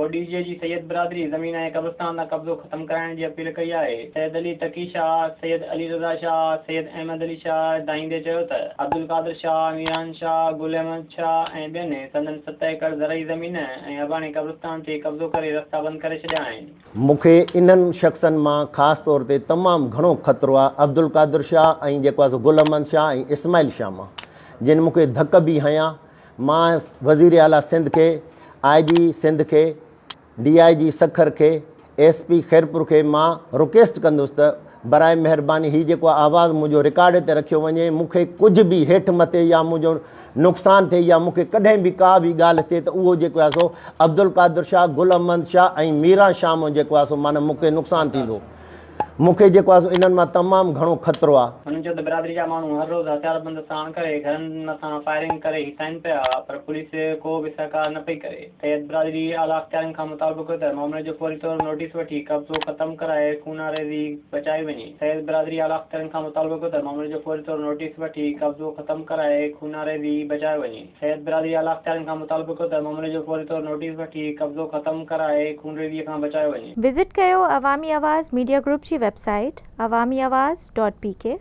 ओडीजे जी सैयद बिरादरी ज़मीन ऐं क़ब्रिस्तान का कब्ज़ो ख़त्म कराइण जी अपील कई आहे। सैयद अली तकी शाह, सैयद अली रज़ा शाह, सैयद अहमद अली शाह दाईंदे चयो त अब्दुल कादिर शाह, मीरान शाह, गुल अहमद शाह ऐं ॿियनि संदन 7 एकड़ ज़रई ज़मीन ऐं अबाणी क़ब्रिस्तान ते कब्ज़ो करे रस्ता बंदि करे छॾिया आहिनि। मूंखे इन्हनि शख़्सनि मां ख़ासि तौर ते तमामु घणो ख़तरो आहे अब्दुल कादिर शाह ऐं जेको आहे गुल अहमद शाह ऐं इस्माइल शाह मां, जिन मूंखे धक बि हयां। मां वज़ीर आला सिंध के, IG सिंध के, DIG सखर के, SP खैरपुर के मां रिक्वेस्ट कंदुसि त बराए महिरबानी ही जेको आवाज़ु मुंहिंजो रिकॉर्ड ते रखियो वञे। मूंखे कुझु बि हेठि मथे या मुंहिंजो नुक़सानु थिए या मूंखे कॾहिं बि का बि ॻाल्हि थिए त उहो जेको आहे सो अब्दुल कादिर शाह, गुल अहमद शाह ऐं मीरा शाह में जेको आहे सो माना मूंखे नुक़सानु थींदो। मूंखे जेको आहे सो इन्हनि मां तमामु घणो ख़तरो आहे। हुननि चयो त बिरादरी जा माण्हू हर रोज़ हथियारबंद साण करे घरनि मथां फायरिंग करे हिताइनि पिया, पर पुलिस को बि सहकार न पई करे। सैयद बिरादरी आला अख़्तियारनि खां मुताबिक़ त मामले जो फौरी तौर नोटिस वठी कब्ज़ो ख़त्म कराए खूनारेज़ी बचाई वञे। सैयद बिरादरी आला अख़्तियारनि खां मुताबिक़ त मामले जो फौरी तौर नोटिस वठी कब्ज़ो ख़त्म कराए खूनारेज़ी बचाए वञे। सैयद बिरादरी आला अख़्तियारनि खां मुताबिक़ त मामले जो फौरी तौर नोटिस वठी कब्ज़ो ख़त्म कराए खूनरेज़ीअ खां बचाए वञे। विज़िट कयो अवामी आवाज़ मीडिया ग्रुप जी वेबसाइट awamiawaz.pk।